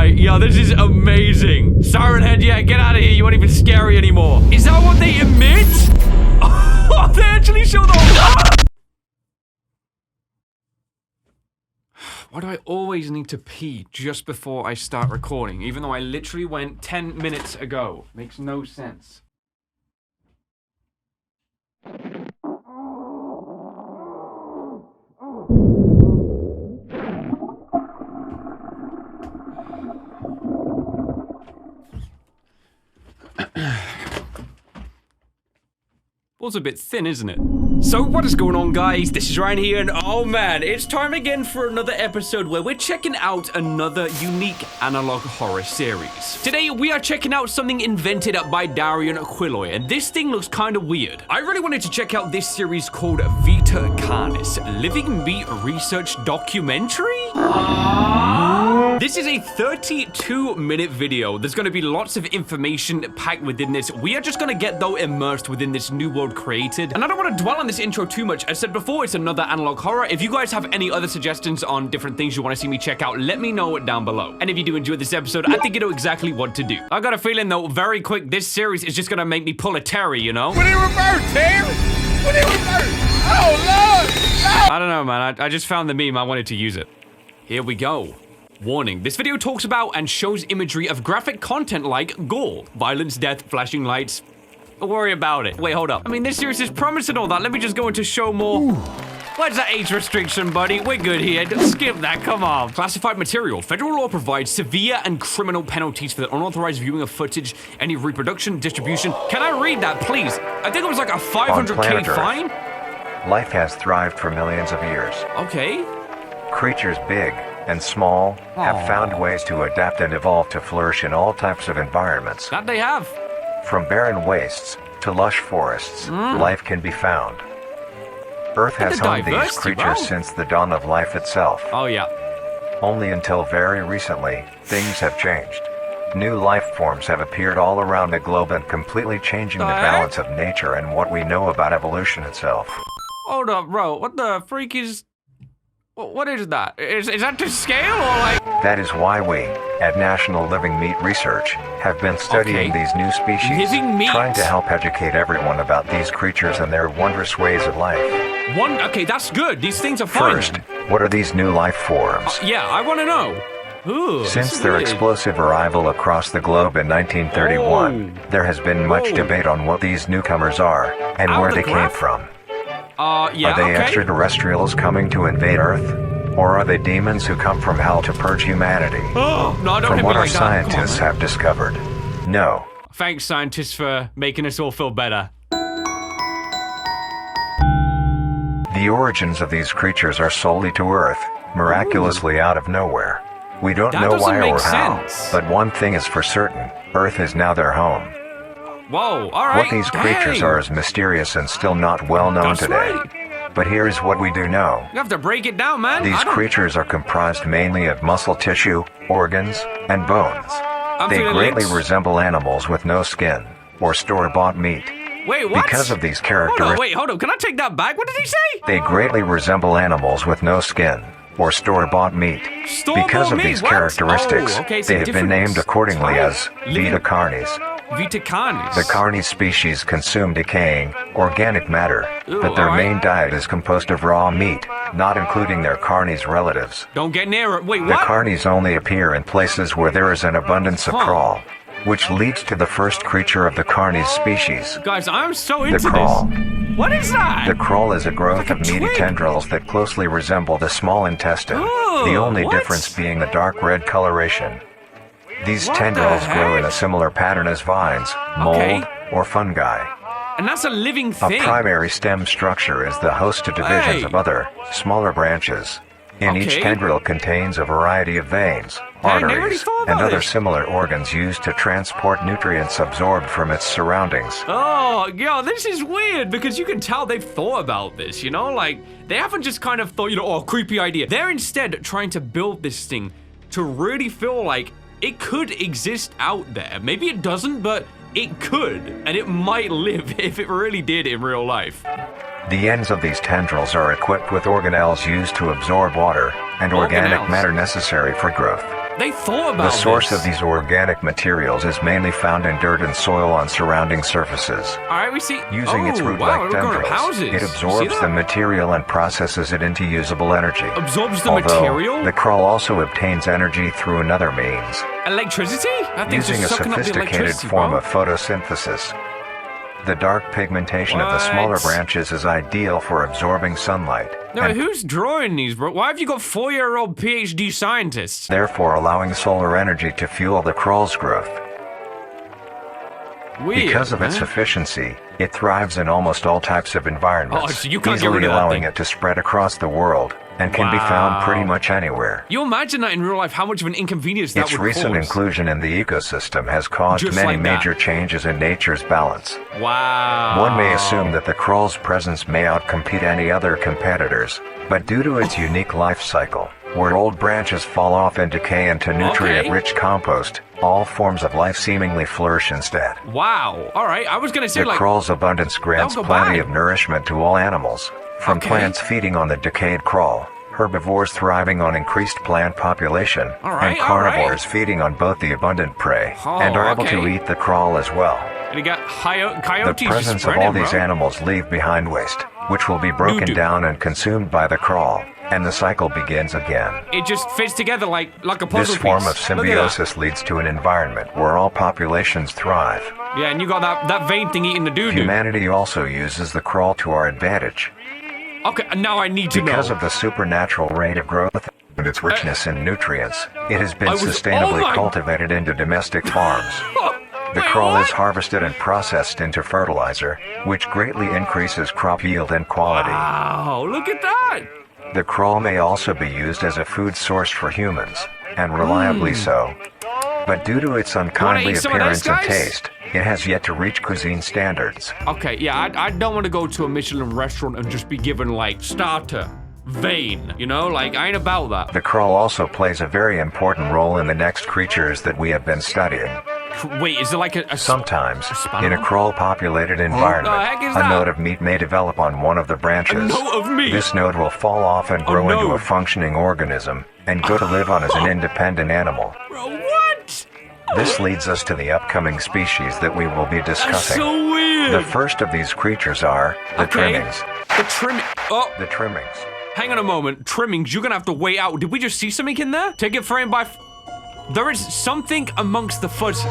right. Yo, this is amazing. Siren Head, yeah, get out of here. You aren't even scary anymore. Is that what they emit? Oh, they actually show the... Why do I always need to pee just before I start recording, even though I literally went 10 minutes ago? Makes no sense. Was a bit thin, isn't it? So what is going on, guys? This is Ryan here, and oh man, it's time again for another episode where we're checking out another unique analog horror series. Today we are checking out something invented by Bitryan, and this thing looks kind of weird. I really wanted to check out this series called Vita Carnis, Living Meat Research Documentary? This is a 32-minute video. There's going to be lots of information packed within this. We are just going to get, though, immersed within this new world created. And I don't want to dwell on this intro too much. As I said before, it's another analog horror. If you guys have any other suggestions on different things you want to see me check out, let me know down below. And if you do enjoy this episode, I think you know exactly what to do. I got a feeling, though, very quick, this series is just going to make me pull a Terry, you know? What did it reverse, Terry? What did it reverse? Oh, Lord! No! I don't know, man. I just found the meme. I wanted to use it. Here we go. Warning, this video talks about and shows imagery of graphic content like gore, violence, death, flashing lights. Don't worry about it. Wait, hold up. I mean, this series is promising all that. Let me just go into show more. Ooh. What's that age restriction, buddy? We're good here. Just skip that, come on. Classified material. Federal law provides severe and criminal penalties for the unauthorized viewing of footage, any reproduction, distribution. Can I read that, please? I think it was like a 500K fine? Life has thrived for millions of years. Okay. Creatures big and small have found ways to adapt and evolve to flourish in all types of environments. That they have. From barren wastes to lush forests, life can be found. Earth has homed these creatures since the dawn of life itself. Oh yeah. Only until very recently, things have changed. New life forms have appeared all around the globe and completely changing the balance of nature and what we know about evolution itself. Hold up, bro. What the freak is... What is that? Is that to scale or like... That is why we, at National Living Meat Research, have been studying these new species, trying to help educate everyone about these creatures and their wondrous ways of life. Okay, that's good. These things are fine. First, what are these new life forms? Yeah, I want to know. Ooh, since their explosive arrival across the globe in 1931, there has been much debate on what these newcomers are and where they came from. Yeah, are they extraterrestrials coming to invade Earth? Or are they demons who come from hell to purge humanity? Oh, no, don't from what our like scientists have discovered, no. Thanks, scientists, for making us all feel better. The origins of these creatures are solely to Earth, miraculously out of nowhere. We don't know why or how, but one thing is for certain, Earth is now their home. Whoa, alright. What these creatures are is mysterious and still not well known today. Right. But here's what we do know. You have to break it down, man. These creatures are comprised mainly of muscle tissue, organs, and bones. They greatly resemble animals with no skin, or store-bought meat. Wait, what? Because of these characteristics... Hold on. Can I take that back? What did he say? They greatly resemble animals with no skin, or store-bought meat. Because of these characteristics, they have been named accordingly as Vita Carnis. Vita Carnis. The Carnis species consume decaying, organic matter, but their main diet is composed of raw meat, not including their Carnis relatives. Don't get near it. Wait, what? The Carnis only appear in places where there is an abundance of crawl, which leads to the first creature of the Carnis species. Guys, I'm so into the crawl. This. What is that? The crawl is a growth of meaty tendrils that closely resemble the small intestine, the only difference being the dark red coloration. These tendrils grow in a similar pattern as vines, mold, or fungi. And that's a living thing. A primary stem structure is the host to divisions of other, smaller branches. And each tendril contains a variety of veins, arteries, and other similar organs used to transport nutrients absorbed from its surroundings. Oh, yo, this is weird because you can tell they've thought about this, you know? Like, they haven't just kind of thought, oh, creepy idea. They're instead trying to build this thing to really feel like it could exist out there. Maybe it doesn't, but it could, and it might live if it really did in real life. The ends of these tendrils are equipped with organelles used to absorb water and organic matter necessary for growth. They thought about The source of these organic materials is mainly found in dirt and soil on surrounding surfaces. Alright, we see. Using its root-like tendrils, it absorbs the material and processes it into usable energy. Absorbs the Although, material? the crawl also obtains energy through another means. Electricity? Using a sophisticated form of photosynthesis. The dark pigmentation of the smaller branches is ideal for absorbing sunlight. No, who's drawing these, bro? Why have you got 4-year-old PhD scientists? Therefore allowing solar energy to fuel the crawl's growth. Weird, because of its efficiency, it thrives in almost all types of environments, so you can't get easily rid of that allowing thing. it to spread across the world and can be found pretty much anywhere. You imagine that in real life, how much of an inconvenience that would Its cause. recent inclusion in the ecosystem has caused Just many like that. major changes in nature's balance. Wow. One may assume that the crawl's presence may outcompete any other competitors, but due to its unique life cycle, where old branches fall off and decay into nutrient-rich compost, all forms of life seemingly flourish instead. Wow. All right, I was going to say, The crawl's abundance grants plenty of nourishment to all animals, from plants feeding on the decayed crawl, herbivores thriving on increased plant population, and carnivores feeding on both the abundant prey, and are able to eat the crawl as well. And you got coyotes. The presence of all these animals leave behind waste, which will be broken down and consumed by the crawl, and the cycle begins again. It just fits together like a puzzle This form of symbiosis leads to an environment where all populations thrive. Yeah, and you got that vein thing eating the doo-doo. Humanity also uses the crawl to our advantage. Okay, now I need to know. Because of the supernatural rate of growth and its richness in nutrients, it has been sustainably cultivated into domestic farms. The crawl is harvested and processed into fertilizer, which greatly increases crop yield and quality. Wow, look at that! The crawl may also be used as a food source for humans, and reliably so. But due to its unkindly appearance and taste, it has yet to reach cuisine standards. Okay, yeah, I don't want to go to a Michelin restaurant and just be given, like, starter, vein, you know? Like, I ain't about that. The crawl also plays a very important role in the next creatures that we have been studying. Wait, is it like a Sometimes, in a crawl-populated environment, a node of meat may develop on one of the branches. A node of meat? This node will fall off and grow into a functioning organism, and go to live on as an independent animal. Bro, what? This leads us to the upcoming species that we will be discussing. That's so weird. The first of these creatures are the trimmings. The trimmings. Hang on a moment. Trimmings, you're gonna have to wait out. Did we just see something in there? Take it frame by... There is something amongst the fuzz.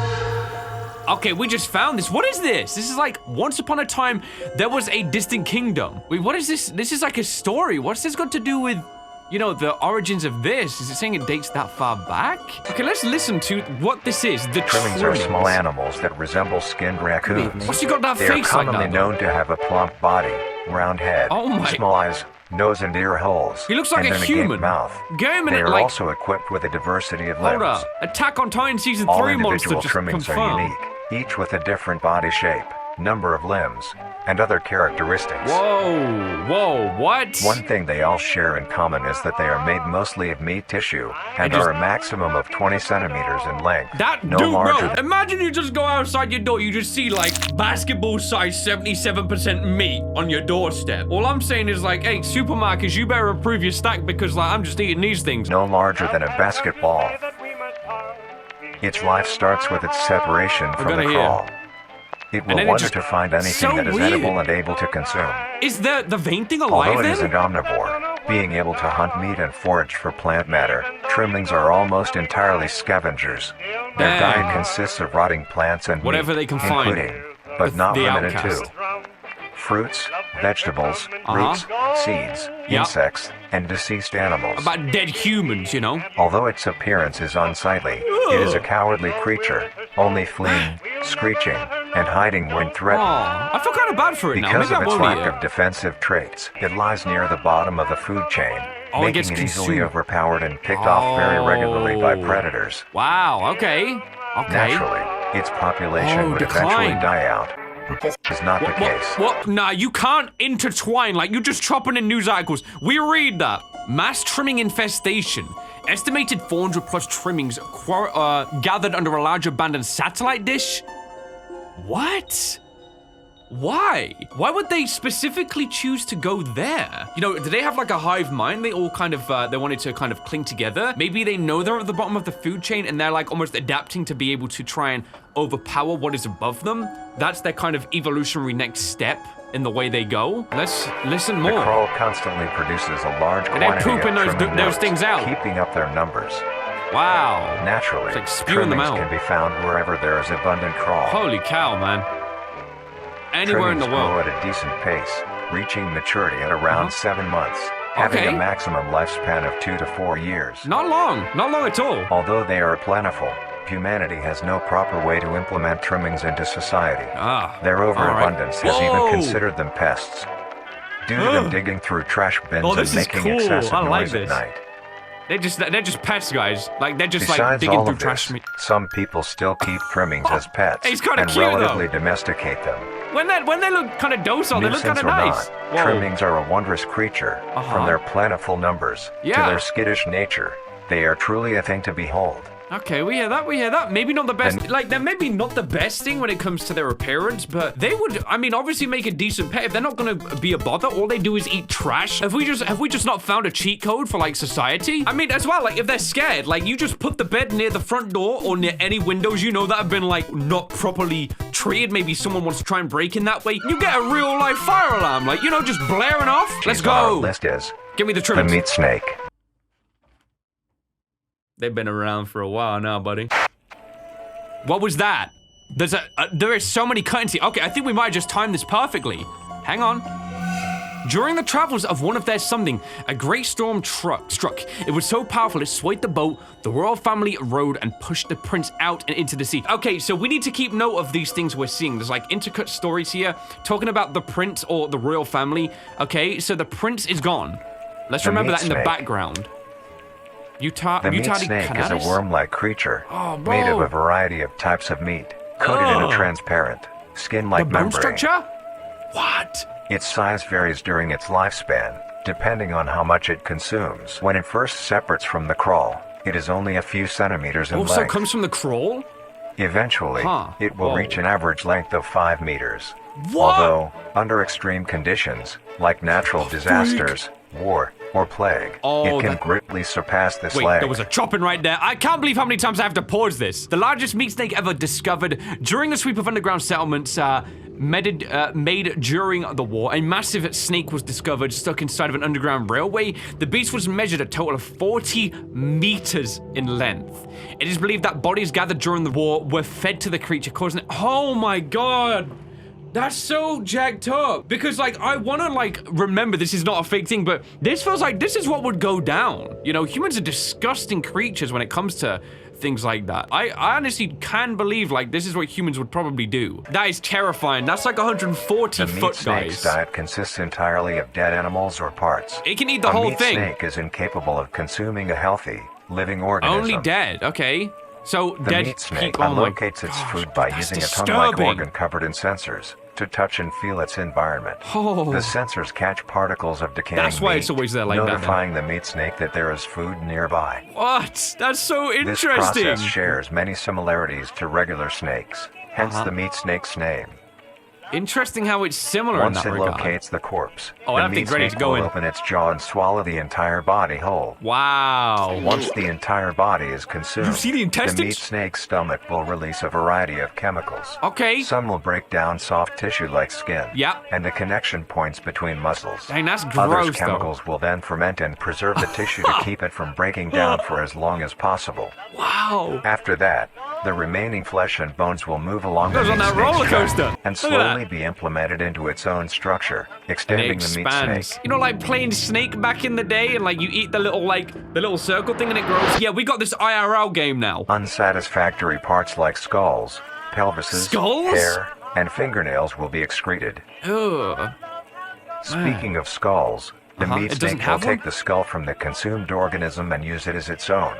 Okay, we just found this. What is this? This is like, once upon a time, there was a distant kingdom. Wait, what is this? This is like a story. What's this got to do with, you know, the origins of this? Is it saying it dates that far back? Okay, let's listen to what this is. The trimmings are small animals that resemble skinned raccoons. What's he got that they face are like commonly that? known to have a plump body, round head, small eyes, nose and ear holes, He looks like and a an human. agape mouth. Game in They it are like... also equipped with a diversity of limbs. Hold up. Attack on Titan Season All 3 monster individual just trimmings are confirmed. unique, each with a different body shape, number of limbs, and other characteristics. Whoa, what? One thing they all share in common is that they are made mostly of meat tissue and are a maximum of 20 centimeters in length. Imagine you just go outside your door, you just see like basketball-sized 77% meat on your doorstep. All I'm saying is like, hey, supermarkets, you better approve your stack because like I'm just eating these things. No larger than a basketball. Its life starts with its separation from the crawl. It will wonder to find anything that is edible and able to consume. Is the vein thing alive Although it is an omnivore, being able to hunt meat and forage for plant matter, trimmings are almost entirely scavengers. Their diet consists of rotting plants and whatever they can find, including, but not limited to, fruits, vegetables, roots, seeds, insects, and deceased animals. About dead humans, you know? Although its appearance is unsightly, it is a cowardly creature, only fleeing, screeching, and hiding when threatened. I feel kind of bad for it now. Because of its lack of defensive traits, it lies near the bottom of the food chain, making it easily overpowered and picked off very regularly by predators. Wow, okay. Naturally, its population would eventually die out. This is not the case. What? Nah, you can't intertwine. Like, you're just chopping in news articles. We read that. Mass trimming infestation. Estimated 400 plus trimmings gathered under a large abandoned satellite dish. What? Why? Why would they specifically choose to go there? You know, do they have like a hive mind? They all kind of, they wanted to kind of cling together. Maybe they know they're at the bottom of the food chain and they're like almost adapting to be able to try and overpower what is above them. That's their kind of evolutionary next step in the way they go. Let's listen more. The coral constantly produces a large quantity they're pooping of those things out, keeping up their numbers. Wow. Naturally, it's like spewing them out. Can be found wherever there is abundant coral. Holy cow, man. Anywhere in the world. Grow at a decent pace, reaching maturity at around 7 months, having a maximum lifespan of 2 to 4 years. Not long at all. Although they are plentiful, humanity has no proper way to implement trimmings into society. Their overabundance has even considered them pests, due to them digging through trash bins and making excessive noise at night. They're just pets, guys. Like, they're just Besides like digging all through of trash. This, some people still keep trimmings as pets and cute, relatively domesticate them. When they look kind of docile, they look kind of nice. Trimmings are a wondrous creature. From their plentiful numbers to their skittish nature, they are truly a thing to behold. Okay, we hear that. Maybe not the best, like, they're maybe not the best thing when it comes to their appearance, but they would, I mean, obviously make a decent pet. If they're not gonna be a bother, all they do is eat trash. Have we just not found a cheat code for, like, society? I mean, as well, like, if they're scared, like, you just put the bed near the front door or near any windows, you know, that have been, like, not properly treated. Maybe someone wants to try and break in that way. You get a real-life fire alarm, like, you know, just blaring off. Let's go. Our list is give me the trimmings. The meat snake. They've been around for a while now, buddy. What was that? There is so many cuttings here. Okay, I think we might just time this perfectly. Hang on. During the travels of one of their something, a great storm struck. It was so powerful it swayed the boat. The royal family rowed and pushed the prince out and into the sea. Okay, so we need to keep note of these things we're seeing. There's like intercut stories here talking about the prince or the royal family. Okay, so the prince is gone. Let's remember that in the background. The meat snake is a worm-like creature made of a variety of types of meat, coated in a transparent, skin-like membrane. The bone structure? What? Its size varies during its lifespan, depending on how much it consumes. When it first separates from the crawl, it is only a few centimeters in length. Also comes from the crawl? Eventually, it will reach an average length of 5 meters. What? Although, under extreme conditions, like natural disasters, war, or plague, it can greatly surpass this Wait, there was a chopping right there. I can't believe how many times I have to pause this. The largest meat snake ever discovered during a sweep of underground settlements made during the war. A massive snake was discovered stuck inside of an underground railway. The beast was measured a total of 40 meters in length. It is believed that bodies gathered during the war were fed to the creature, causing it. Oh my god! That's so jacked up. Because, like, I want to, like, remember this is not a fake thing, but this feels like this is what would go down. You know, humans are disgusting creatures when it comes to things like that. I honestly can believe, like, this is what humans would probably do. That is terrifying. That's like 140 foot, guys. The meat snake's diet consists entirely of dead animals or parts. It can eat the whole thing. A meat snake is incapable of consuming a healthy, living organism. Only dead, okay. So, the meat snake unlocates its food by using a tongue-like organ covered in sensors to touch and feel its environment. The sensors catch particles of decaying That's why meat, it's always there like notifying the meat snake that there is food nearby. What? That's so interesting. This process shares many similarities to regular snakes, hence the meat snake's name. Interesting how it's similar in that regard. Once it locates the corpse, the meat snake will open its jaw and swallow the entire body whole. Wow. Once the entire body is consumed, you see the intestines? The meat snake's stomach will release a variety of chemicals. Okay. Some will break down soft tissue like skin. And the connection points between muscles. Dang, that's gross, Other chemicals will then ferment and preserve the tissue to keep it from breaking down for as long as possible. Wow. After that, the remaining flesh and bones will move along the meat roller coaster and slowly be implemented into its own structure, extending the meat snake. You know, like playing Snake back in the day, and like you eat the little circle thing and it grows. Yeah, we got this IRL game now. Unsatisfactory parts like skulls, pelvises, hair, and fingernails will be excreted. Ugh. Speaking of skulls, the meat snake will take the skull from the consumed organism and use it as its own.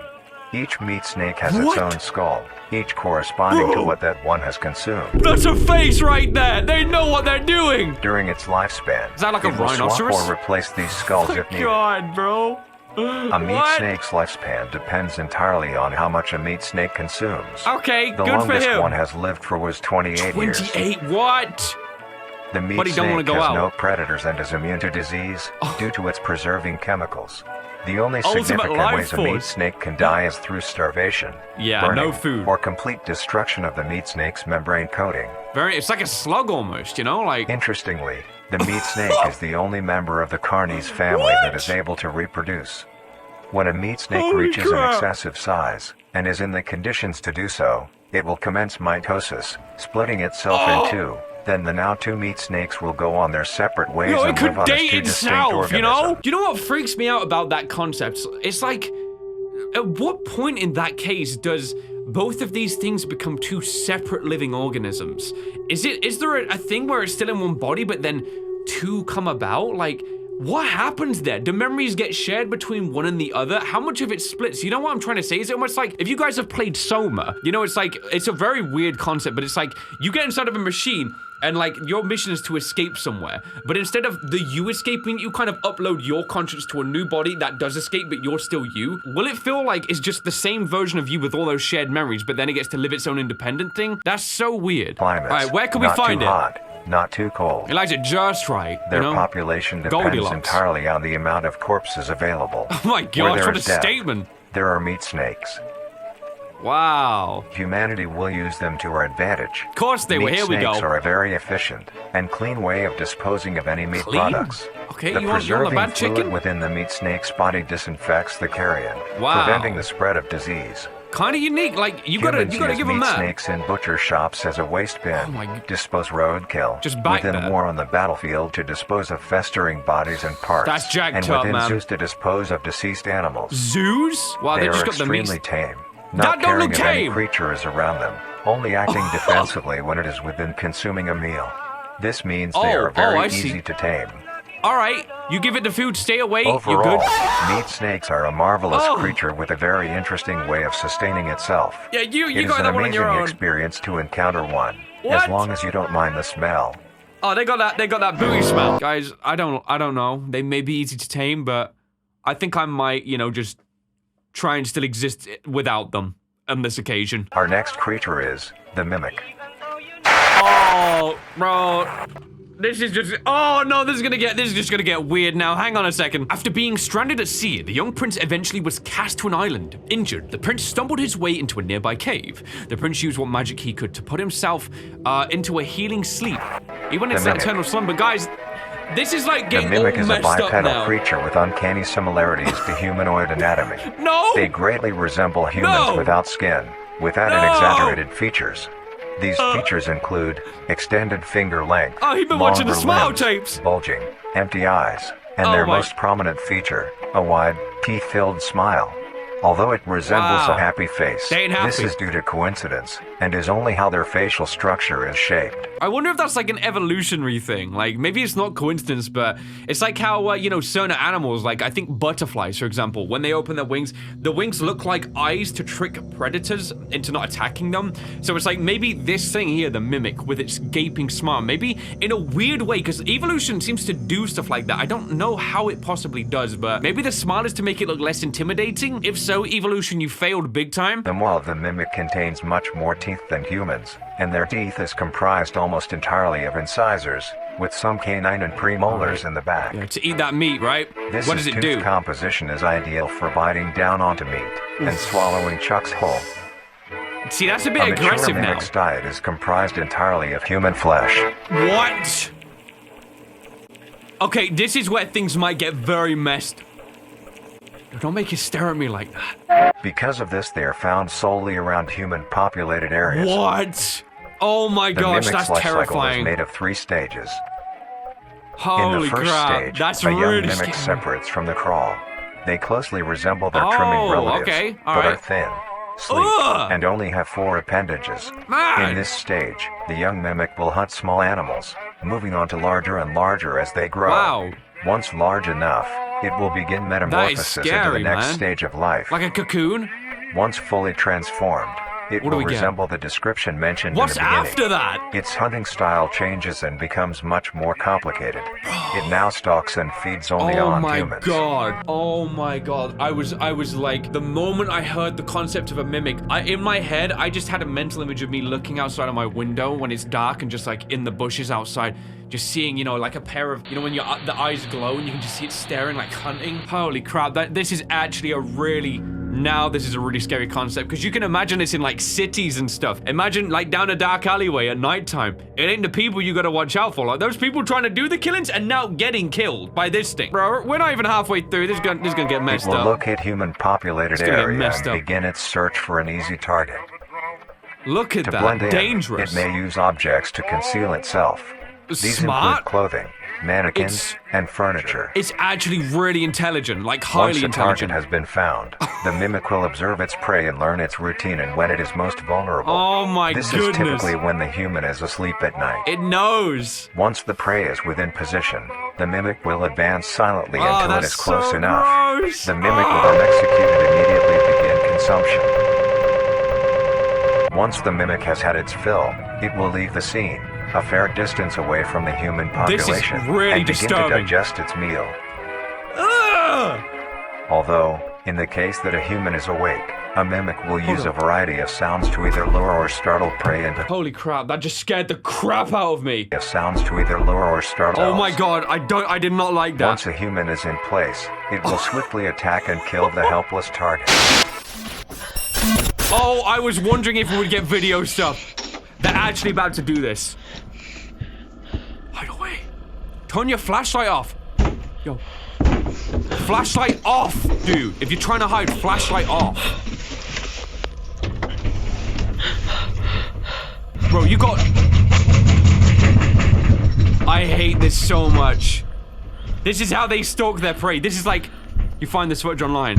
Each meat snake has its own skull, each corresponding to what that one has consumed. That's a face right there! They know what they're doing! During its lifespan, is that like a rhinoceros? It will swap or replace these skulls if needed. God, bro. A meat snake's lifespan depends entirely on how much a meat snake consumes. Okay, the good for him. The longest one has lived for was 28 years. 28? What? The meat but he don't want snake to go has out. no predators and is immune to disease due to its preserving chemicals. The only Ultimate significant life ways a meat force. snake can die is through starvation, Yeah, burning, no food. or complete destruction of the meat snake's membrane coating. It's like a slug almost, you know, like. Interestingly, the meat snake is the only member of the Carnis family that is able to reproduce. When a meat snake Holy reaches an crap. excessive size, and is in the conditions to do so, it will commence mitosis, splitting itself in two. Then the now two meat snakes will go on their separate ways Yo, it and could live on as date two distinct itself, you know? organisms. You know what freaks me out about that concept? It's like, at what point in that case does both of these things become two separate living organisms? Is there a thing where it's still in one body, but then two come about? Like, what happens there? Do memories get shared between one and the other? How much of it splits? You know what I'm trying to say? It's almost like, if you guys have played Soma, you know, it's like, it's a very weird concept, but it's like, you get inside of a machine, and like, your mission is to escape somewhere. But instead of you escaping, you kind of upload your conscience to a new body that does escape, but you're still you. Will it feel like it's just the same version of you with all those shared memories, but then it gets to live its own independent thing? That's so weird. Climates, All right, where can we not find too it? hot, not too cold. It likes it just right, Their you know? population depends Goldilocks. entirely on the amount of corpses available. Oh my Where gosh, there what a is death, statement. There are meat snakes. Wow. Humanity will use them to our advantage. Of course they will. Meat Here we go. snakes are a very efficient and clean way of disposing of any meat Clean? products. Okay, the you want a preserving bad fluid chicken? within the meat snake's body disinfects the carrion, Wow. preventing the spread of disease. Kind of unique. Like, you gotta Humans use give them meat that. snakes in butcher shops as a waste bin, Oh my g- dispose roadkill, Just back within that. war on the battlefield to dispose of festering bodies and parts, That's jacked and up, within man. zoos to dispose of deceased animals. Zoos? Wow, They they are just got the meat. extremely tame, That not don't caring look if any tame. creature is around them, only acting defensively when it is within consuming a meal. This means they are very I see. easy to tame. All right, you give it the food, stay away, you're Overall, good. meat snakes are a marvelous Oh. creature with a very interesting way of sustaining itself. Yeah, you It is got an that one on amazing your own. experience to encounter one, What? as long as you don't mind the smell. Oh, they got that booty smell. Guys, I don't know. They may be easy to tame, but I think I might, you know, just try and still exist without them on this occasion. Our next creature is the mimic. Oh, bro. This is just, oh no, this is just gonna get weird now. Hang on a second. After being stranded at sea, the young prince eventually was cast to an island. Injured, the prince stumbled his way into a nearby cave. The prince used what magic he could to put himself into a healing sleep. He went into that mimic. eternal slumber. Guys, this is like The getting all mimic is a messed up bipedal now. creature with uncanny similarities to humanoid anatomy. No! They greatly resemble humans No! without skin, with added No! exaggerated features. These features include extended finger length, Oh, he's been watching the longer smile limbs, tapes. bulging, empty eyes, and Oh their my- most prominent feature, a wide, teeth-filled smile. Although it resembles Wow. a happy face, They ain't this happy. is due to coincidence, and is only how their facial structure is shaped. I wonder if that's like an evolutionary thing. Like, maybe it's not coincidence, but it's like how, you know, certain animals, like I think butterflies, for example, when they open their wings, the wings look like eyes to trick predators into not attacking them. So it's like maybe this thing here, the mimic, with its gaping smile, maybe in a weird way, because evolution seems to do stuff like that. I don't know how it possibly does, but maybe the smile is to make it look less intimidating. If so, evolution, you failed big time. And while the mimic contains much more teeth than humans, and their teeth is comprised almost entirely of incisors, with some canine and premolars in the back. Yeah, to eat that meat, right? This What does it tooth do? composition is ideal for biting down onto meat and swallowing chunks whole. See, that's a bit A mature aggressive now. mimic's diet is comprised entirely of human flesh. What? Okay, this is where things might get very messed. Don't make you stare at me like that. Because of this, they are found solely around human-populated areas. What? Oh my The gosh, mimic's that's life cycle is terrifying. made of 3 stages. In Holy the first crap, stage, that's a young really mimic scary. separates from the crawl. They closely resemble their Oh, trimming relatives, okay, but alright. are thin, sleek, Ugh! and only have 4 appendages. Man! In this stage, the young mimic will hunt small animals, moving on to larger and larger as they grow. Wow. Once large enough, it will begin metamorphosis into the scary, next man. stage of life. Like a cocoon? Once fully transformed, It will resemble the description mentioned What's in the beginning. after that? Its hunting style changes and becomes much more complicated. It now stalks and feeds only on humans. Oh my god. I was like, the moment I heard the concept of a mimic, in my head, I just had a mental image of me looking outside of my window when it's dark and just like in the bushes outside, just seeing, you know, like a pair of, you know, when the eyes glow and you can just see it staring, like hunting. Holy crap, this is actually a really scary concept, because you can imagine this in like cities and stuff. Imagine like down a dark alleyway at nighttime. It ain't the people you gotta watch out for. Like those people trying to do the killings and now getting killed by this thing. Bro, we're not even halfway through. This is gonna get messed up. It will locate human-populated area and begin its search for an easy target. Look at that. To blend in, dangerous. It may use objects to conceal itself. These include clothing, mannequins, and furniture. It's actually really intelligent, like highly intelligent. Once a target has been found, the mimic will observe its prey and learn its routine and when it is most vulnerable. Oh my goodness. This is typically when the human is asleep at night. It knows. Once the prey is within position, the mimic will advance silently until it is close enough. Gross. The mimic will then execute and immediately begin consumption. Once the mimic has had its fill, it will leave the scene, a fair distance away from the human population, this is really and begin to digest its meal. Although, in the case that a human is awake, a mimic will use a variety of sounds to either lure or startle prey into— Holy crap, that just scared the crap out of me. Sounds to either lure or startle. Oh my god, I did not like that. Once a human is in place, it will swiftly attack and kill the helpless target. Oh, I was wondering if we would get video stuff. They're actually about to do this. Hide away. Turn your flashlight off. Yo. Flashlight off, dude. If you're trying to hide, flashlight off. Bro, you got... I hate this so much. This is how they stalk their prey. This is like... You find this footage online.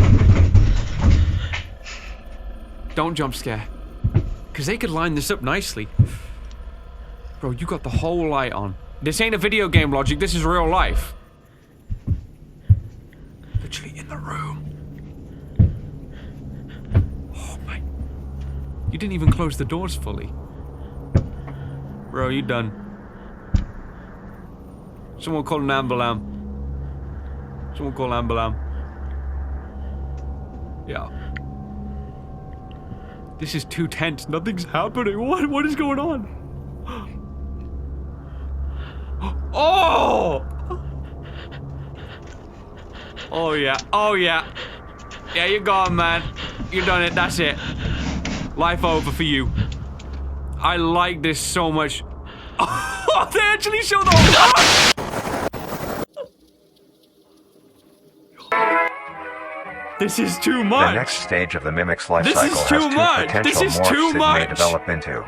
Don't jump scare. Because they could line this up nicely. Bro, you got the whole light on. This ain't a video game logic, this is real life. Literally in the room. Oh my... You didn't even close the doors fully. Bro, you done. Someone call an ambulance. Someone call an ambulance. Yeah. This is too tense. Nothing's happening. What is going on? Oh! Oh yeah. Oh yeah. Yeah, you're gone, man. You done it. That's it. Life over for you. I like this so much. Oh, they actually show the whole... This is too much. The next stage of the mimic's life cycle has too much. potential This is morphs too it much. may develop into.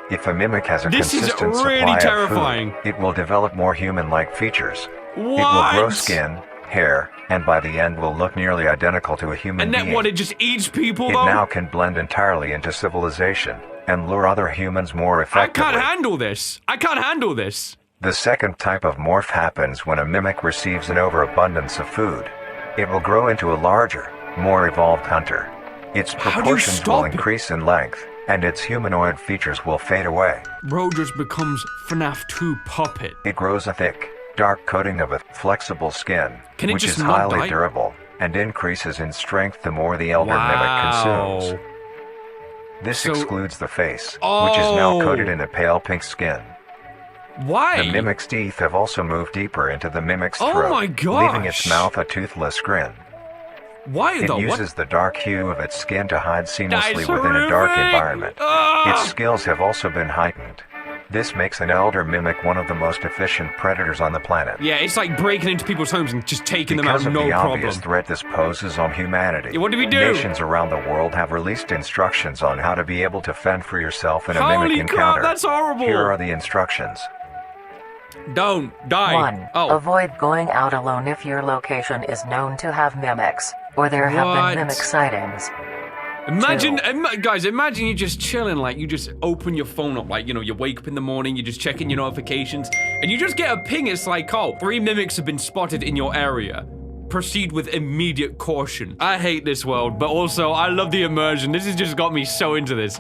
If a mimic has a This is consistent really supply terrifying. of food, it will develop more human-like features. What? It will grow skin, hair, and by the end will look nearly identical to a human And then being. what, it just eats people, It though? now can blend entirely into civilization and lure other humans more I effectively. can't handle this. I can't handle this. The second type of morph happens when a mimic receives an overabundance of food. It will grow into a larger, more evolved hunter. Its proportions will increase in length, and its humanoid features will fade away. Bro just becomes FNAF 2 puppet. It grows a thick, dark coating of a flexible skin, which is highly durable, and increases in strength the more the elder mimic consumes. This excludes the face, which is now coated in a pale pink skin. Why? The mimic's teeth have also moved deeper into the mimic's throat, leaving its mouth a toothless grin. Why though? It uses the dark hue of its skin to hide seamlessly That's within a dark horrific. environment. Its skills have also been heightened. This makes an elder mimic one of the most efficient predators on the planet. Yeah, it's like breaking into people's homes and just taking them out, Because of no the problem. obvious threat this poses on humanity, Yeah, what do we do? nations around the world have released instructions on how to be able to fend for yourself in a Holy mimic crap, encounter. that's horrible. Here are the instructions. Don't die. 1. Avoid going out alone if your location is known to have mimics, or there have been mimic sightings. Imagine, guys, imagine you just chilling, like you just open your phone up, like, you know, you wake up in the morning, you're just checking your notifications, and you just get a ping, it's like, oh, 3 mimics have been spotted in your area. proceed with immediate caution. I hate this world, but also I love the immersion. This has just got me so into this.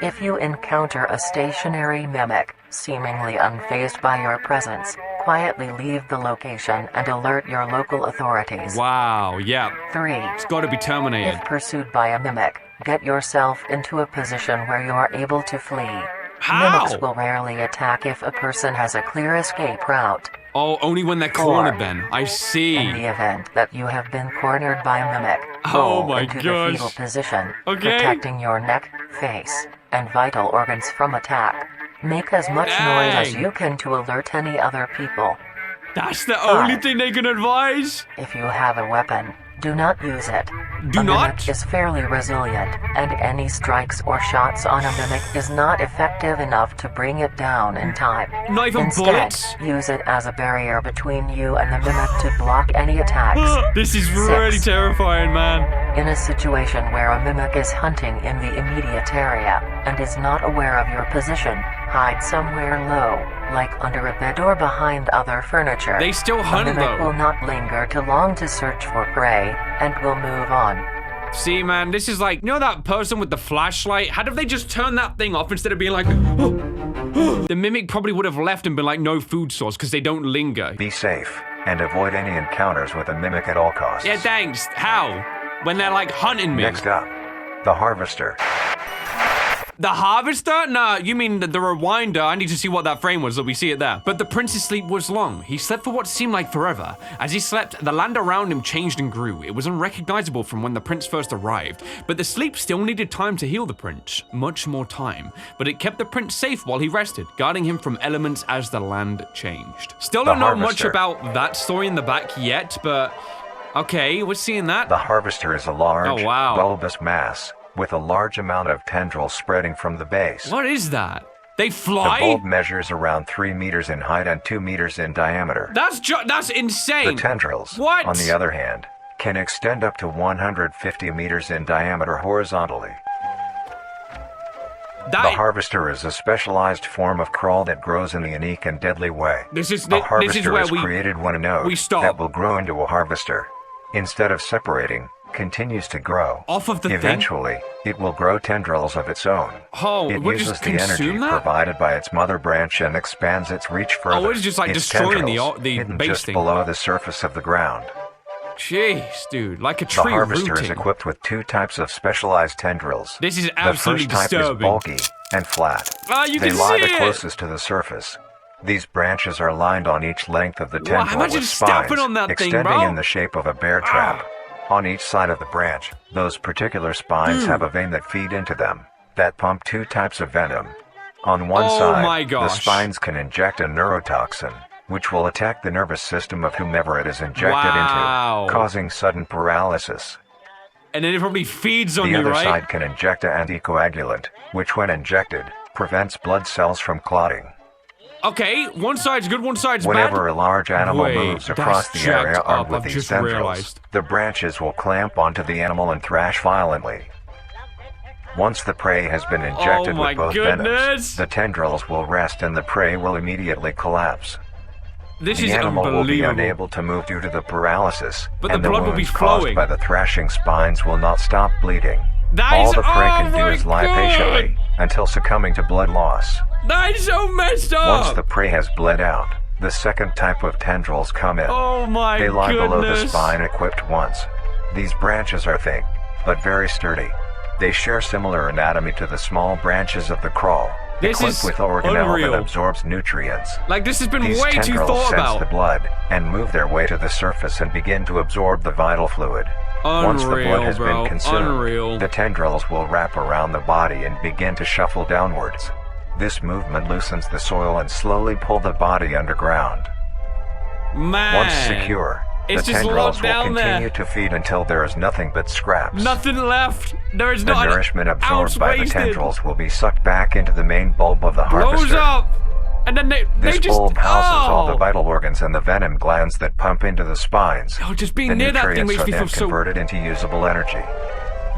If you encounter a stationary mimic, seemingly unfazed by your presence, quietly leave the location and alert your local authorities. Wow, yeah. 3. It's gotta be terminated. If pursued by a mimic, get yourself into a position where you are able to flee. How? Mimics will rarely attack if a person has a clear escape route. Oh, only when they're 4. cornered then. I see. In the event that you have been cornered by a mimic, Oh roll my into the gosh. fetal position, Okay. protecting your neck, face, and vital organs from attack. Make as much noise as Dang. you can to alert any other people. That's the 5. only thing they can advise? If you have a weapon, do not use it. Do a not? mimic is fairly resilient, and any strikes or shots on a mimic is not effective enough to bring it down in time. Not even Instead, bullets? use it as a barrier between you and the mimic to block any attacks. This is really 6. terrifying, man. In a situation where a mimic is hunting in the immediate area and is not aware of your position, hide somewhere low, like under a bed or behind other furniture. They still hunt, The mimic though. will not linger too long to search for prey and will move on. See, man, this is like, you know that person with the flashlight? How did they just turn that thing off instead of being like, the mimic probably would have left and been like, no food source, because they don't linger. Be safe and avoid any encounters with a mimic at all costs. Yeah, thanks. How? When they're like hunting me. Next up, the harvester. The harvester? Nah, you mean the rewinder. I need to see what that frame was, so we see it there. But the prince's sleep was long. He slept for what seemed like forever. As he slept, the land around him changed and grew. It was unrecognizable from when the prince first arrived. But the sleep still needed time to heal the prince. Much more time. But it kept the prince safe while he rested, guarding him from elements as the land changed. Still don't know much harvester. about that story in the back yet, but... Okay, we're seeing that. The harvester is a large, Oh, wow. bulbous mass with a large amount of tendrils spreading from the base. What is that? They The fly? bulb measures around 3 meters in height and 2 meters in diameter. That's insane. The tendrils, What? on the other hand, can extend up to 150 meters in diameter horizontally. The harvester is a specialized form of crawl that grows in a unique and deadly way. This is A harvester where is we created when a node stop. that will grow into a harvester, instead of separating, continues to grow. Off of the thing? Eventually, it will grow tendrils of its own. Oh, It we're uses just the energy consume that? provided by its mother branch and expands its reach further. Oh, it's just like Its destroying tendrils, the hidden base just thing. below the surface of the ground. Jeez, dude, like a The tree harvester rooting. is equipped with 2 types of specialized tendrils. This is absolutely The first type disturbing. is bulky and flat. Ah, you They can lie see the it. closest to the surface. These branches are lined on each length of the Wow, tendril imagine with stepping spines on that thing, extending bro. in the shape of a bear trap. On each side of the branch, those particular spines have a vein that feed into them, that pump 2 types of venom. On one Oh side, my the gosh. spines can inject a neurotoxin, which will attack the nervous system of whomever it is injected Wow. into, causing sudden paralysis. And then it probably feeds on The you, other right? side can inject an anticoagulant, which when injected, prevents blood cells from clotting. Okay, one side's good, one side's Whenever bad. a large animal Wait, moves across that's the area jacked armed up, with I've these just tendrils, realized. the branches will clamp onto the animal and thrash violently. Once the prey has been injected my with both goodness. venoms, the tendrils will rest and the prey will immediately collapse. This The is animal will be unbelievable. unable to move due to the paralysis, But the and blood will be wounds caused flowing. by the thrashing spines will not stop bleeding. That All is- the prey can oh do my is lie God. patiently until succumbing to blood loss. That is so messed up. Once the prey has bled out, the second type of tendrils come in. Oh my They lie below the goodness. spine equipped once. These branches are thick, but very sturdy. They share similar anatomy to the small branches of the crawl, This equipped is with organelle unreal. that absorbs nutrients. Like, this has been These way too tendrils thought sense about. the blood and move their way to the surface and begin to absorb the vital fluid. Once the blood Unreal, has bro. been consumed, Unreal. the tendrils will wrap around the body and begin to shuffle downwards. This movement loosens the soil and slowly pull the body underground. Man. Once secure, It's the just tendrils locked will down continue there. to feed until there is nothing but scraps. Nothing left. There is The not nourishment an ounce absorbed by the wasted. tendrils will be sucked back into the main bulb of the Blows harvester. up. And then they This just... bulb houses all the oh. vital organs and the venom glands that pump into the spines. Oh, just being The near that thing nutrients makes are me then feel so... converted into usable energy.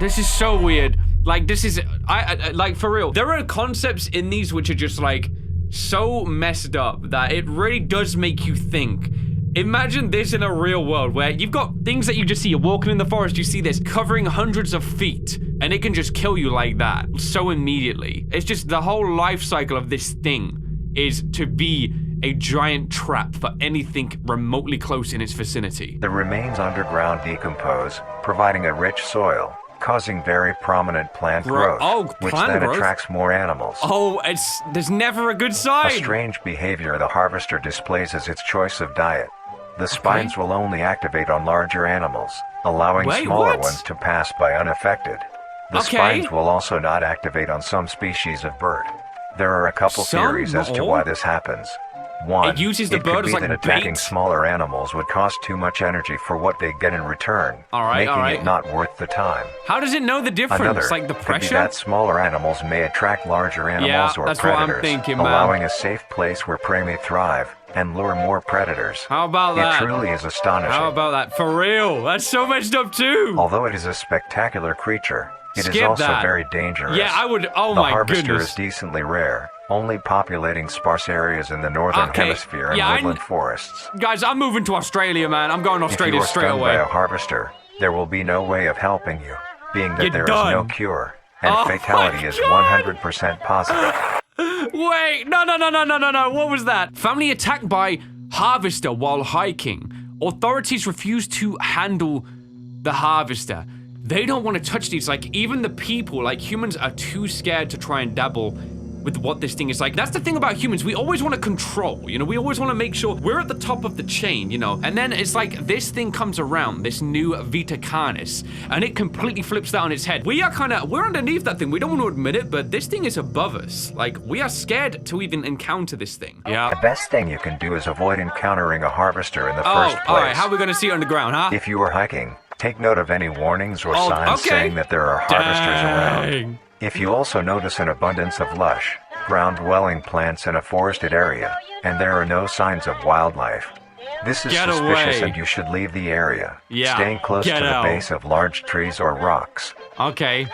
This is so weird. Like, this is... I like, for real. There are concepts in these which are just, like, so messed up that it really does make you think. Imagine this in a real world where you've got things that you just see. You're walking in the forest, you see this covering hundreds of feet, and it can just kill you like that so immediately. It's just the whole life cycle of this thing is to be a giant trap for anything remotely close in its vicinity. The remains underground decompose, providing a rich soil, causing very prominent plant growth, which then attracts more animals. Oh, there's never a good sign. A strange behavior the harvester displays as its choice of diet. The spines will only activate on larger animals, allowing smaller ones to pass by unaffected. The spines will also not activate on some species of bird. There are a couple theories as to why this happens. One, it uses the bird as like that attacking smaller animals would cost too much energy for what they get in return, making it not worth the time. How does it know the difference? Another, like the pressure? Could be that smaller animals may attract larger animals or predators, what I'm thinking, allowing a safe place where prey may thrive and lure more predators. How about that? It truly is astonishing. How about that? For real? That's so messed up too. Although it is a spectacular creature, it is also very dangerous. Yeah, I would. Oh my goodness. The harvester is decently rare, only populating sparse areas in the northern hemisphere and woodland forests. Guys, I'm moving to Australia, man. I'm going to Australia straight away. If you are stung by a harvester, there will be no way of helping you, being that there is no cure, and fatality is 100% positive. Wait, no. What was that? Family attacked by harvester while hiking. Authorities refuse to handle the harvester. They don't want to touch these. Like, even the people, like humans, are too scared to try and dabble with what this thing is like. That's the thing about humans. We always want to control, you know? We always want to make sure we're at the top of the chain, you know? And then it's like this thing comes around, this new Vita Carnis, and it completely flips that on its head. We're underneath that thing. We don't want to admit it, but this thing is above us. Like, we are scared to even encounter this thing. Yeah. The best thing you can do is avoid encountering a harvester in the first place. All right. How are we going to see it on the ground, huh? If you are hiking, take note of any warnings or signs saying that there are harvesters around. If you also notice an abundance of lush, ground-dwelling plants in a forested area, and there are no signs of wildlife, this is suspicious and you should leave the area, staying close to the base of large trees or rocks. Okay.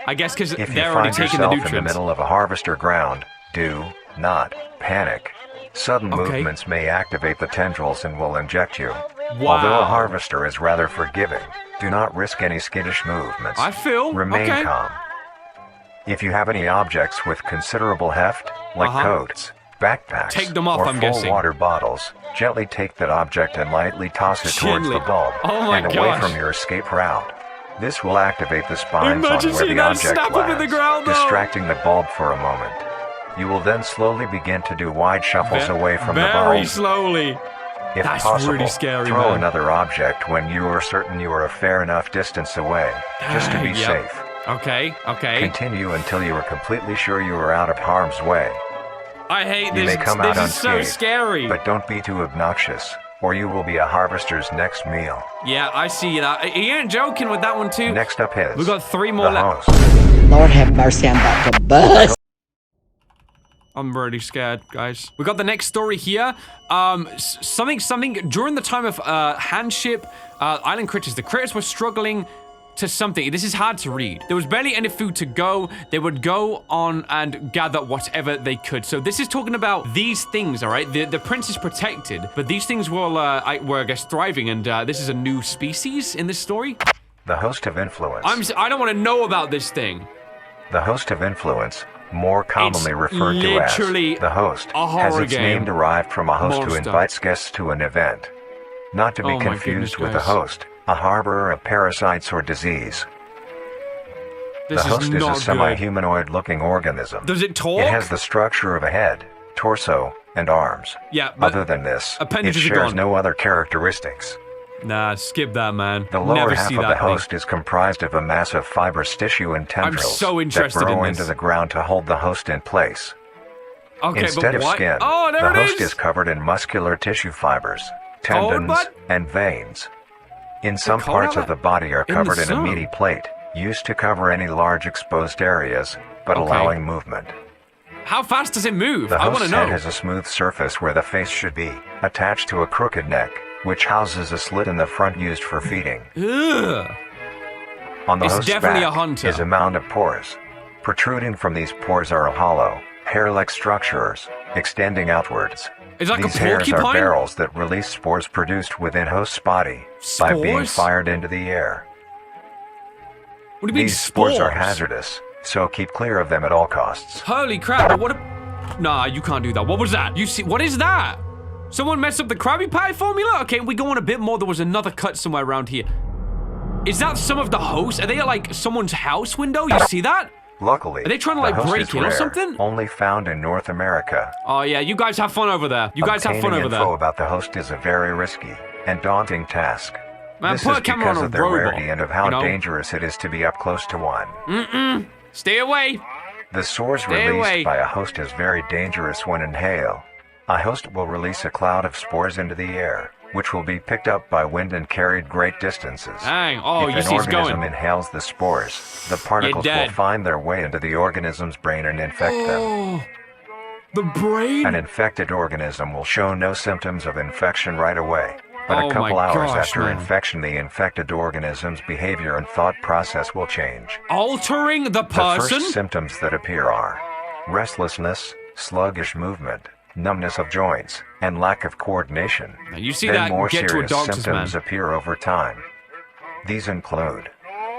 I guess because if they're you already find taking the yourself nutrients. in the middle of a harvester ground, do not panic. Sudden movements may activate the tendrils and will inject you. Although a harvester is rather forgiving, do not risk any skittish movements. Remain calm. If you have any objects with considerable heft, like coats, backpacks, take them off, or full water bottles, gently take that object and lightly toss it towards the bulb and away from your escape route. This will activate the spines on where the object lands, distracting the bulb for a moment. You will then slowly begin to do wide shuffles away from the bulb. Very slowly. If possible, throw another object when you are certain you are a fair enough distance away, just to be safe. Okay. Continue until you are completely sure you are out of harm's way. I hate this. You may come out unscathed, so scary. But don't be too obnoxious, or you will be a harvester's next meal. Yeah, I see that. He ain't joking with that one too. Next up is we got 3 more left. Lord have mercy, I'm about to bust. I'm really scared, guys. We got the next story here. Something during the time of handship, island critters. The critters were struggling to something. This is hard to read. There was barely any food to go. They would go on and gather whatever they could. So this is talking about these things, all right? The prince is protected, but these things were I guess, thriving, and this is a new species in this story. The host of influence. I don't want to know about this thing. The host of influence, more commonly referred to as the host, has its name derived from a host who invites guests to an event. Not to be confused with the host, a harborer of parasites or disease. The host is a semi-humanoid looking organism. Does it talk? It has the structure of a head, torso, and arms. Yeah, but other than this, it shares no other characteristics. Nah, skip that, man. The lower half of the host is comprised of a mass of fibrous tissue and tendrils that burrow into the ground to hold the host in place. Instead of skin, the host is covered in muscular tissue fibers, tendons, and veins. In some parts of the body are covered in a meaty plate, used to cover any large exposed areas, but allowing movement. How fast does it move? The I want to host's know. head has a smooth surface where the face should be, attached to a crooked neck, which houses a slit in the front used for feeding. Ugh. On the host's back is a mound of pores. Protruding from these pores are hollow, hair-like structures, extending outwards. It's like These a hairs are porcupine? barrels that release spores produced within host's body by being fired into the air. What do you mean These spores? spores are hazardous, so keep clear of them at all costs. Holy crap, but what a... Nah, you can't do that. What was that? You see, what is that? Someone messed up the Krabby Patty formula? Okay, we go on a bit more. There was another cut somewhere around here. Is that some of the hosts? Are they at, like, someone's house window? You see that? Luckily, are they trying to, like, break in or something? Only found in North America. Oh, yeah, you guys have fun over there. You guys have fun over there. Obtaining info about the host is a very risky and daunting task. Man, this put is a camera on because a of their robot, rarity and of how dangerous it is to be up close to one. Stay away. The spores released by a host is very dangerous when inhaled. A host will release a cloud of spores into the air, which will be picked up by wind and carried great distances. Dang, oh, if you see it's going. If an organism inhales the spores, the particles will find their way into the organism's brain and infect them. The brain? An infected organism will show no symptoms of infection right away, but a couple hours after infection, the infected organism's behavior and thought process will change. Altering the person? The first symptoms that appear are restlessness, sluggish movement, numbness of joints, and lack of coordination. Now you see then that more get serious to a doctor's symptoms appear over time. These include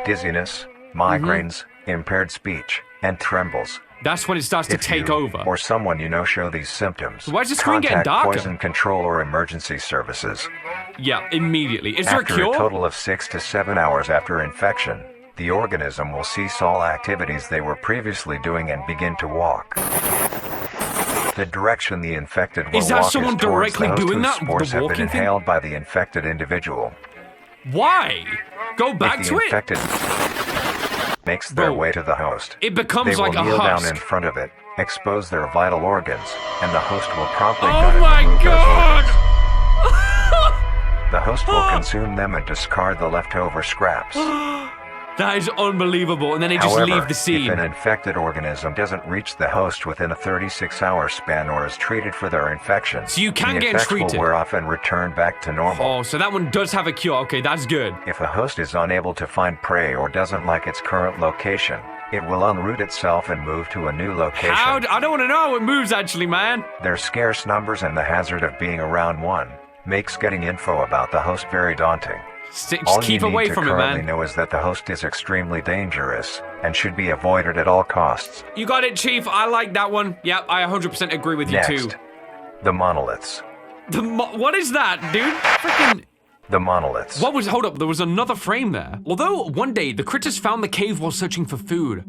dizziness, migraines, impaired speech, and trembles. That's when it starts to take over. Or someone you know show these symptoms. Why is the screen getting darker? Contact poison control or emergency services. Yeah, immediately. Is there a cure? After a total of 6 to 7 hours after infection, the organism will cease all activities they were previously doing and begin to walk. The direction the infected will walk is towards the host whose spores have been inhaled by the infected individual. Why? Go back to it? If the infected makes their way to the host, it becomes like a husk. They will kneel down in front of it, expose their vital organs, and the host will promptly The host will consume them and discard the leftover scraps. That is unbelievable, and then they just leave the scene. If an infected organism doesn't reach the host within a 36-hour span or is treated for their infection, so you can get treated. The will wear off and return back to normal. Oh, so that one does have a cure. Okay, that's good. If a host is unable to find prey or doesn't like its current location, it will unroot itself and move to a new location. I don't want to know how it moves, actually, man. Their scarce numbers and the hazard of being around one makes getting info about the host very daunting. Just keep away from it, man. All you need to currently know is that the host is extremely dangerous and should be avoided at all costs. You got it, Chief. I like that one. Yep, I 100% agree with you, too. The monoliths. What is that, dude? Freaking... The monoliths. Hold up, there was another frame there. Although, one day, the critters found the cave while searching for food.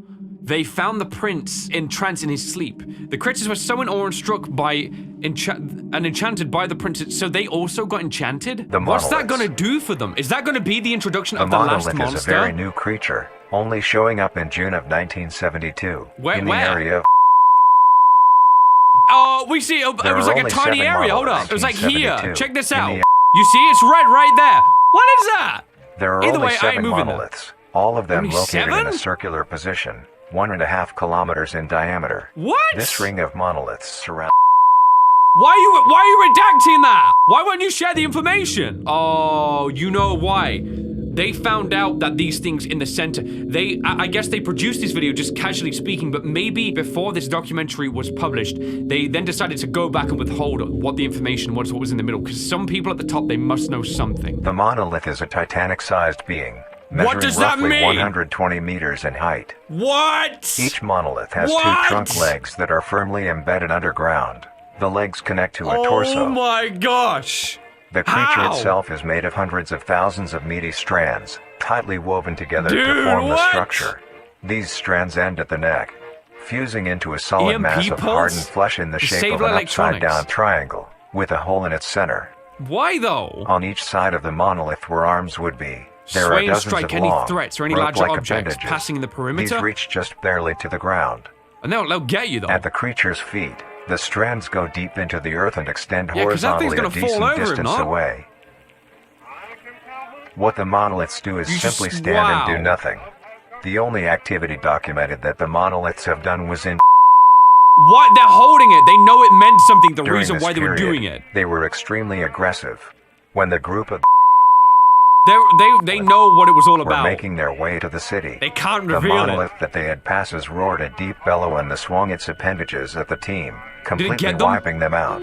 They found the prince entranced in his sleep. The critters were so in awe and struck by enchanted by the prince, so they also got enchanted? What's that gonna do for them? Is that gonna be the introduction of the last monster? The monolith is a very new creature, only showing up in June of 1972 in the area of... Oh, we see, it was like a tiny area, hold up. It was like here, check this out. You see, it's red right there. What is that? There are only 7 monoliths, all of them located in a circular position. 1.5 kilometers in diameter. What? This ring of monoliths surround... Why are you redacting that? Why won't you share the information? Oh, you know why. They found out that these things in the center, I guess they produced this video just casually speaking, but maybe before this documentary was published, they then decided to go back and withhold what the information was, what was in the middle, because some people at the top, they must know something. The monolith is a Titanic-sized being. What does that mean? 120 meters in height. What? Each monolith has 2 trunk legs that are firmly embedded underground. The legs connect to a torso. Oh my gosh! The creature itself is made of hundreds of thousands of meaty strands, tightly woven together to form the structure. These strands end at the neck, fusing into a solid mass of hardened flesh in the shape of an upside-down triangle, with a hole in its center. Why though? On each side of the monolith where arms would be, there are dozens of long, any threats or any larger objects passing in the perimeter. These reach just barely to the ground. And they'll get you though. At the creature's feet, the strands go deep into the earth and extend horizontally a decent distance away. What the monoliths do is simply stand and do nothing. The only activity documented that the monoliths have done was in... What? They're holding it. They know it meant something, the reason why they were doing it. They were extremely aggressive. When the group of... They know what it was all about. Were making their way to the city. They can't reveal it. The monolith that they had passes roared a deep bellow and swung its appendages at the team, completely wiping them out.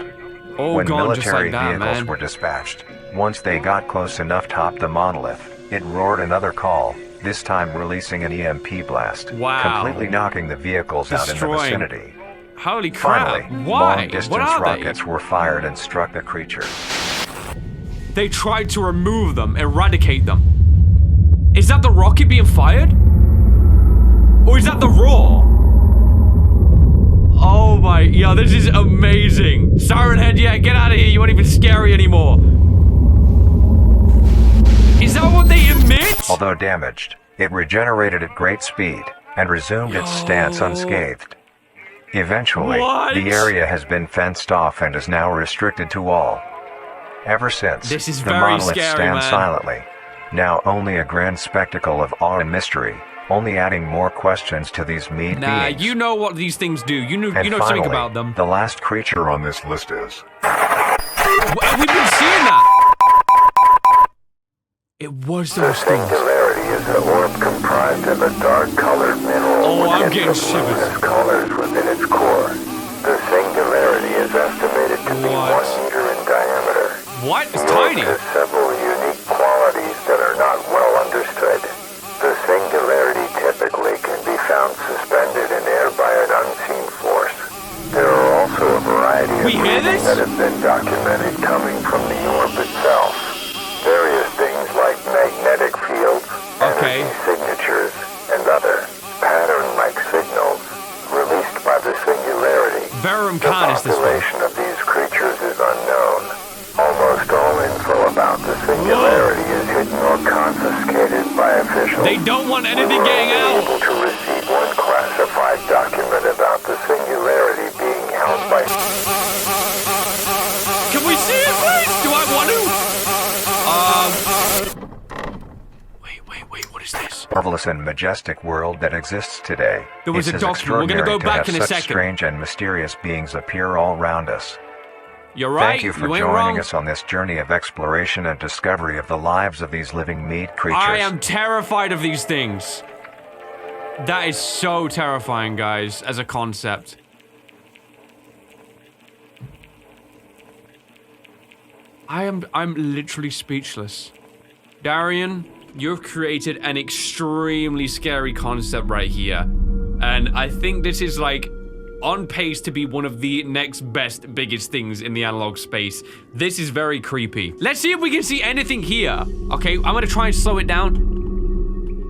Oh, when God, just military like that, vehicles man. were dispatched, once they got close enough top the monolith, it roared another call, this time releasing an EMP blast, Wow. completely knocking the vehicles out in the Destroying. vicinity. Holy crap. Finally, Why? long-distance What are rockets were fired and struck the creatures. They tried to remove them, eradicate them. Is that the rocket being fired? Or is that the roar? Oh my, yeah, this is amazing. Siren Head, yeah, get out of here. You aren't even scary anymore. Is that what they emit? Although damaged, it regenerated at great speed and resumed its stance unscathed. Eventually, What? the area has been fenced off and is now restricted to all. Ever since, This is the very monoliths scary, stand man. silently, now only a grand spectacle of awe and mystery, only adding more questions to these meat Nah, beings. you know what these things do. You know And something finally, about them. the last creature on this list is... We've been seeing that. It was those things. Singularity is an orb comprised of a dark-colored mineral Oh, I'm with getting hints of shivers. luminous colors within its core. The singularity is estimated to be What? 1 meter in diameter. What? It's The orb tiny. has several unique qualities that are not well understood. The singularity typically can be found suspended in air by an unseen force. There are also a variety of We hear readings this? that have been documented coming from the orb itself. Various things like magnetic fields, Okay. energy signatures, and other pattern-like signals released by the singularity. Vita The Carnis, this one. population of these creatures is unknown. Almost all info about the singularity is hidden or confiscated by officials. They don't want anything We were getting only out. able to receive one classified document about the singularity being held by... Can we see it, please? Do I want to? Wait, what is this? marvelous and majestic world that exists today. There was It a is document. We're gonna go extraordinary to back have in a such second. strange and mysterious beings appear all around us. You're right. Thank you for ain't joining wrong. us on this journey of exploration and discovery of the lives of these living meat creatures. I am terrified of these things. That is so terrifying, guys, as a concept. I'm literally speechless. Darian, you've created an extremely scary concept right here. And I think this is like on pace to be one of the next best, biggest things in the analog space. This is very creepy. Let's see if we can see anything here. Okay, I'm gonna try and slow it down.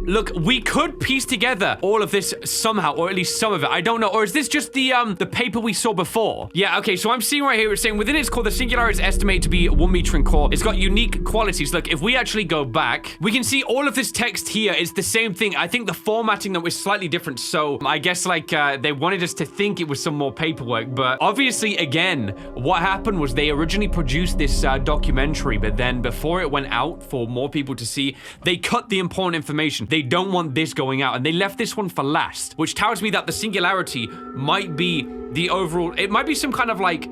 Look, we could piece together all of this somehow, or at least some of it. I don't know. Or is this just the paper we saw before? Yeah, okay, so I'm seeing right here, it's saying within its core, the singularity is estimated to be 1 meter in core. It's got unique qualities. Look, if we actually go back, we can see all of this text here is the same thing. I think the formatting that was slightly different. So I guess like they wanted us to think it was some more paperwork. But obviously, again, what happened was they originally produced this documentary, but then before it went out for more people to see, they cut the important information. They don't want this going out, and they left this one for last, which tells me that the singularity might be the overall, it might be some kind of like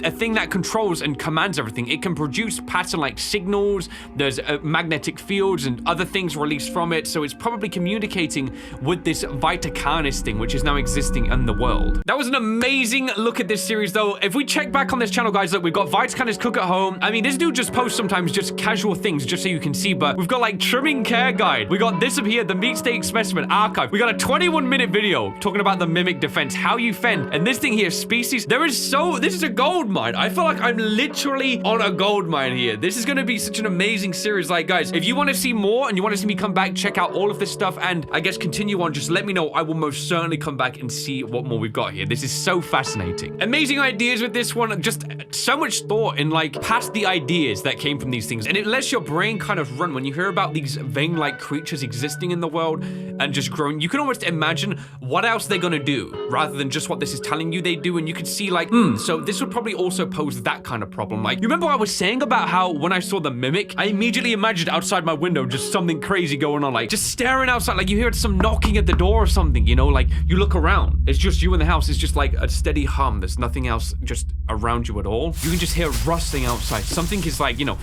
a thing that controls and commands everything. It can produce pattern-like signals. There's magnetic fields and other things released from it, so it's probably communicating with this Vita Carnis thing, which is now existing in the world. That was an amazing look at this series, though. If we check back on this channel, guys, look, we've got Vita Carnis Cook at Home. I mean, this dude just posts sometimes just casual things, just so you can see, but we've got like trimming care guide. We got this up here, the meat steak specimen archive. We got a 21-minute video talking about the mimic defense, how you fend, and this thing here, species. This is a gold mine. I feel like I'm literally on a gold mine here. This is going to be such an amazing series. Like, guys, if you want to see more and you want to see me come back, check out all of this stuff, and I guess continue on, just let me know. I will most certainly come back and see what more we've got here. This is so fascinating. Amazing ideas with this one. Just so much thought in like past the ideas that came from these things, and it lets your brain kind of run when you hear about these vein-like creatures existing in the world and just growing. You can almost imagine what else they're going to do rather than just what this is telling you they do, and you can see like, so this would probably also pose that kind of problem. Like, you remember what I was saying about how when I saw the mimic, I immediately imagined outside my window just something crazy going on, like just staring outside, like you hear some knocking at the door or something, you know, like you look around, it's just you in the house, it's just like a steady hum, there's nothing else just around you at all. You can just hear rustling outside, something is like, you know,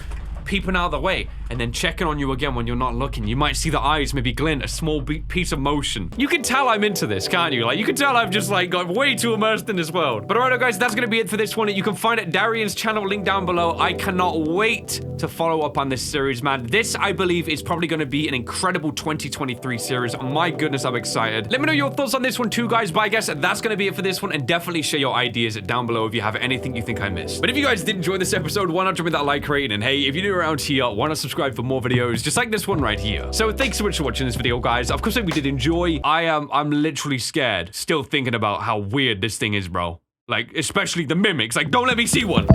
peeping out of the way and then checking on you again when you're not looking. You might see the eyes maybe glint, a small piece of motion. You can tell I'm into this, can't you? Like, you can tell I've just, like, got way too immersed in this world. But alright, guys, that's gonna be it for this one. You can find it Darian's channel link down below. I cannot wait to follow up on this series, man. This, I believe, is probably gonna be an incredible 2023 series. My goodness, I'm excited. Let me know your thoughts on this one too, guys. But I guess that's gonna be it for this one, and definitely share your ideas down below if you have anything you think I missed. But if you guys did enjoy this episode, why not drop me that like rating? And hey, if you're new around here, why not subscribe for more videos just like this one right here? So thanks so much for watching this video, guys. Of course, if we did enjoy, I'm literally scared, still thinking about how weird this thing is, bro. Like, especially the mimics. Like, don't let me see one.